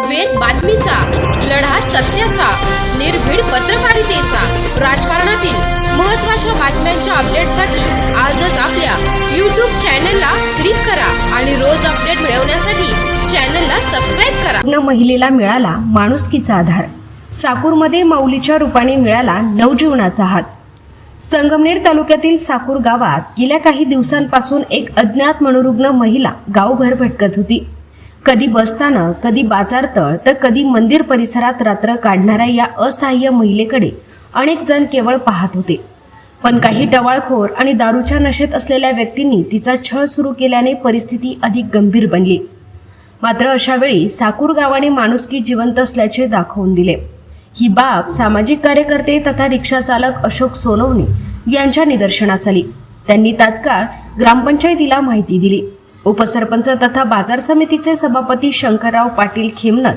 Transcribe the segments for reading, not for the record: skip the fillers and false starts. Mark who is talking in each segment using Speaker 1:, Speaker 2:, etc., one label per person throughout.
Speaker 1: वेद बातमीचा, लढा सत्याचा, निर्भीड पत्रकारितेचा, राजकारणातील महत्त्वाच्या बातम्यांच्या अपडेटसाठी आजच आपल्या YouTube चॅनलला क्लिक करा आणि रोज अपडेट मिळवण्यासाठी चॅनलला सबस्क्राइब करा.
Speaker 2: लग्न महिलेला मिळाला माणुसकीचा आधार. साकूरमध्ये माऊलीच्या रूपाने मिळाला नवजीवनाचा हात. संगमनेर तालुक्यातील साकूर गावात गेल्या काही दिवसांपासून एक अज्ञात मनोरुग्ण महिला गावभर भटकत होती. कधी बसस्थानक, कधी बाजारतळ तर कधी मंदिर परिसरात रात्र काढणाऱ्या या असहाय्य महिलेकडे अनेक जण केवळ पाहत होते. पण काही टवाळखोर आणि दारूच्या नशेत असलेल्या व्यक्तींनी तिचा छळ सुरू केल्याने परिस्थिती अधिक गंभीर बनली. मात्र अशा वेळी साकूर गावाने माणुसकी जिवंत असल्याचे दाखवून दिले. ही बाब सामाजिक कार्यकर्ते तथा रिक्षा चालक अशोक सोनवणे यांच्या निदर्शनास आली. त्यांनी तात्काळ ग्रामपंचायतीला माहिती दिली. उपसरपंच तथा बाजार समितीचे सभापती शंकरराव पाटील खेमनर,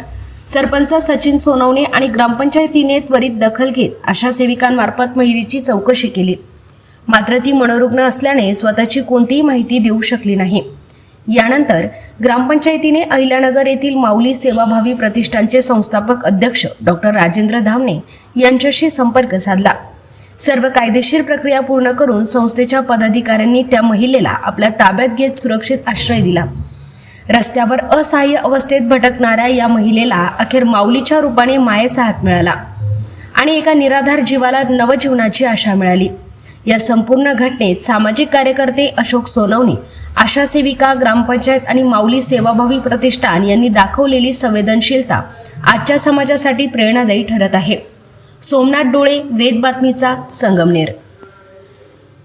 Speaker 2: सरपंच सचिन सोनवणे आणि ग्रामपंचायतीने त्वरित दखल घेत आशा सेविकांमार्फत महिलेची चौकशी केली. मात्र ती मनोरुग्ण असल्याने स्वतःची कोणतीही माहिती देऊ शकली नाही. यानंतर ग्रामपंचायतीने अहिल्यानगर येथील माऊली सेवाभावी प्रतिष्ठानचे संस्थापक अध्यक्ष डॉक्टर राजेंद्र धामणे यांच्याशी संपर्क साधला. सर्व कायदेशीर प्रक्रिया पूर्ण करून संस्थेच्या पदाधिकाऱ्यांनी त्या महिलेला आपल्या ताब्यात घेत सुरक्षित आश्रय दिला. रस्त्यावर असहाय्य अवस्थेत भटकणाऱ्या या महिलेला अखेर माऊलीच्या रूपाने मायेचा हात मिळाला आणि एका निराधार जीवाला नवजीवनाची आशा मिळाली. या संपूर्ण घटनेत सामाजिक कार्यकर्ते अशोक सोनवणे, आशा सेविका, ग्रामपंचायत आणि माऊली सेवाभावी प्रतिष्ठान यांनी दाखवलेली संवेदनशीलता आजच्या समाजासाठी प्रेरणादायी ठरत आहे. सोमनाथ डोळे, वेद बातमीचा, संगमनेर.